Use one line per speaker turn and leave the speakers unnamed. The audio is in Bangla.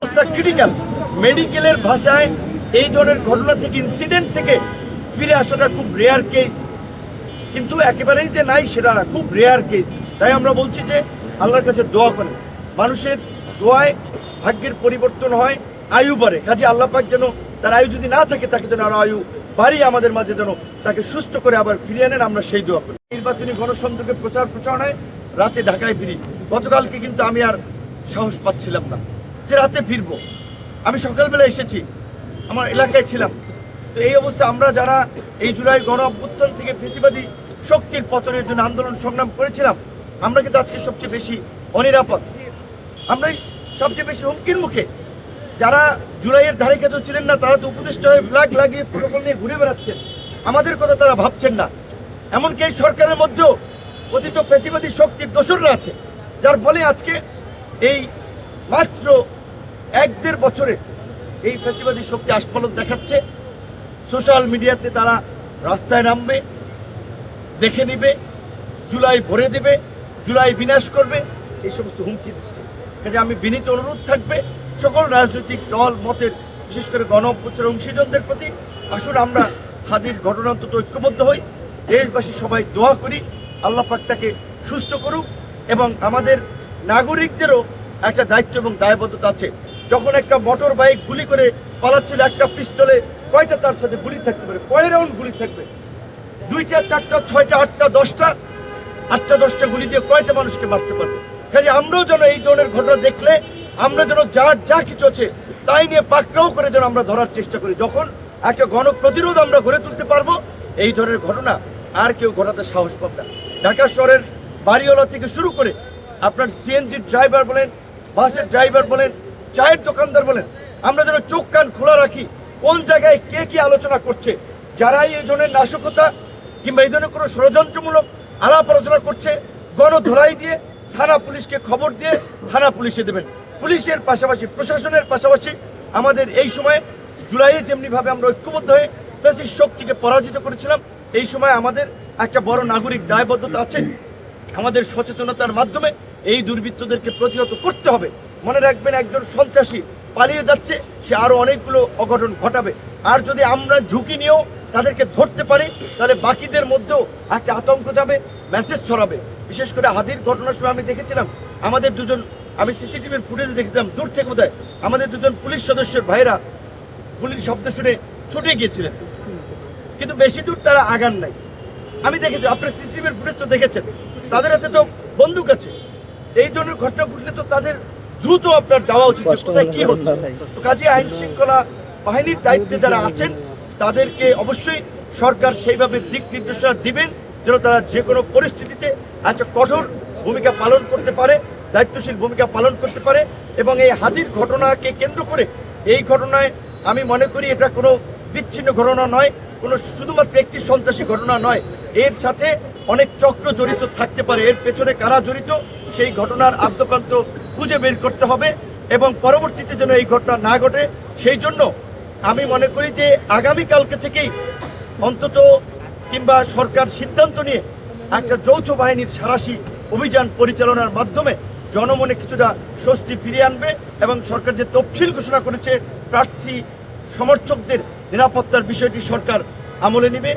ক্রিটিক্যাল মেডিকেলের ভাষায় এই ধরনের ঘটনা থেকে ইনসিডেন্ট থেকে ফিরে আসাটা খুব রেয়ার কেস, কিন্তু একেবারেই যে নাই সেটা না, খুব রেয়ার কেস। তাই আমরা বলছি যে আল্লাহর কাছে দোয়া করেন, মানুষের দোয়ায় ভাগ্যের পরিবর্তন হয়, আয়ু বাড়ে। কাজে আল্লাহ পাক যেন তার আয়ু যদি না থাকে তাকে যেন আরো আয়ু বাড়িয়ে আমাদের মাঝে যেন তাকে সুস্থ করে আবার ফিরিয়ে আনেন, আমরা সেই দোয়া করি। নির্বাচনী গণসংযোগের প্রচারণায় রাতে ঢাকায় ফিরি। গতকালকে কিন্তু আমি আর সাহস পাচ্ছিলাম না যে রাতে ফিরবো। আমি সকালবেলা এসেছি, আমার এলাকায় ছিলাম। তো এই অবস্থা আমরা যারা এই জুলাই গণ অভ্যুত্থান থেকে ফেসিবাদী শক্তির পতনের জন্য আন্দোলন সংগ্রাম করেছিলাম, আমরা কিন্তু আজকে সবচেয়ে বেশি অনিরাপদ, আমরাই সবচেয়ে বেশি হুমকির মুখে। যারা জুলাইয়ের ধারে কাছেও ছিলেন না তারা তো উপদেষ্টা হয়ে ফ্ল্যাগ লাগিয়ে প্রোটোকল নিয়ে ঘুরে বেড়াচ্ছেন, আমাদের কথা তারা ভাবছেন না। এমনকি এই সরকারের মধ্যেও কথিত ফেসিবাদী শক্তির দোসররা আছে, যার ফলে আজকে এই মাত্র 1-1.5 বছরে এই ফেসিবাদী শক্তি আস্ফালন দেখাচ্ছে। সোশ্যাল মিডিয়াতে তারা রাস্তায় নামবে, দেখে নিবে, জুলাই ভরে দেবে, জুলাই বিনাশ করবে, এই সমস্ত হুমকি দিচ্ছে। কাজে আমি বিনীত অনুরোধ থাকবে সকল রাজনৈতিক দল মতের, বিশেষ করে গণ অভ্যুত্থানের অংশীজনদের প্রতি, আসুন আমরা হাদির ঘটনা অন্তত ঐক্যবদ্ধ হই, দেশবাসী সবাই দোয়া করি আল্লাহ পাক তাকে সুস্থ করুক। এবং আমাদের নাগরিকদেরও একটা দায়িত্ব এবং দায়বদ্ধতা আছে। যখন একটা মোটর বাইক গুলি করে পালাচ্ছিল, একটা পিস্তলে কয়টা তার সাথে গুলি থাকতে পারে, কয় রাউন্ড গুলি থাকবে? 2টা 4টা 6টা 8টা 10টা 8টা 10টা গুলি দিয়ে কয়টা মানুষকে মারতে পারবে? কাজে আমরাও যেন এই ধরনের ঘটনা দেখলে আমরা যেন যার যা কিছু আছে তাই নিয়ে পাকড়াও করে যেন আমরা ধরার চেষ্টা করি। যখন একটা গণপ্রতিরোধ আমরা গড়ে তুলতে পারবো, এই ধরনের ঘটনা আর কেউ ঘটাতে সাহস পাবে না। ঢাকা শহরের বাড়িওয়ালা থেকে শুরু করে আপনার সিএনজির ড্রাইভার বলেন, বাসের ড্রাইভার বলেন, চায়ের দোকানদার বলেন, আমরা যেন চোখ কান খোলা রাখি কোন জায়গায় কে কি আলোচনা করছে। যারাই এই ধরনের নাশকতা কিংবা এই ধরনের কোনো ষড়যন্ত্রমূলক আলাপ আলোচনা করছে, গণধোলাই দিয়ে থানা পুলিশকে খবর দিয়ে থানা পুলিশে দেবেন। পুলিশের পাশাপাশি প্রশাসনের পাশাপাশি আমাদের এই সময়ে জুলাইয়ে যেমনিভাবে আমরা ঐক্যবদ্ধ হয়ে ফ্যাসিস্ট শক্তিকে পরাজিত করেছিলাম, এই সময় আমাদের একটা বড় নাগরিক দায়বদ্ধতা আছে। আমাদের সচেতনতার মাধ্যমে এই দুর্বৃত্তদেরকে প্রতিহত করতে হবে। মনে রাখবেন, একজন সন্ত্রাসী পালিয়ে যাচ্ছে, সে আরও অনেকগুলো অঘটন ঘটাবে। আর যদি আমরা ঝুঁকি নিয়েও তাদেরকে ধরতে পারি, তাহলে বাকিদের মধ্যেও একটা আতঙ্ক যাবে, মেসেজ ছড়াবে। বিশেষ করে হাদির ঘটনার সময় আমি দেখেছিলাম আমাদের দুজন, আমি সিসিটিভির ফুটেজে দেখেছিলাম দূর থেকে বোধহয় আমাদের দুজন পুলিশ সদস্যের ভাইরা গুলির শব্দ শুনে ছুটে গিয়েছিলেন, কিন্তু বেশি দূর তারা আগান নাই। আমি দেখেছি, আপনার সিসিটিভির ফুটেজ তো দেখেছেন, তাদের হাতে তো বন্দুক আছে। এই ধরনের ঘটনা ঘটলে তো তাদের দ্রুত আপনার যাওয়া উচিত, কোথায় কি হচ্ছে। তো কাজে আইন শৃঙ্খলা বাহিনীর দায়িত্বে যারা আছেন তাদেরকে অবশ্যই সরকার সেইভাবে দিক নির্দেশনা দিবেন যেন তারা যে কোনো পরিস্থিতিতে একটা কঠোর ভূমিকা পালন করতে পারে, দায়িত্বশীল ভূমিকা পালন করতে পারে। এবং এই হাদির ঘটনাকে কেন্দ্র করে, এই ঘটনায় আমি মনে করি এটা কোনো বিচ্ছিন্ন ঘটনা নয়, কোনো শুধুমাত্র একটি সন্ত্রাসী ঘটনা নয়, এর সাথে অনেক চক্র জড়িত থাকতে পারে। এর পেছনে কারা জড়িত সেই ঘটনার আদ্যপ্রান্ত খুঁজে বের করতে হবে এবং পরবর্তীতে যেন এই ঘটনা না ঘটে সেই জন্য আমি মনে করি যে আগামীকালকে থেকেই অন্তত কিংবা সরকার সিদ্ধান্ত নিয়ে একটা যৌথ বাহিনীর সাঁড়াশি অভিযান পরিচালনার মাধ্যমে জনমনে কিছুটা স্বস্তি ফিরিয়ে আনবে এবং সরকার যে তফসিল ঘোষণা করেছে প্রার্থী সমর্থকদের নিরাপত্তার বিষয়টি সরকার আমলে নেবে।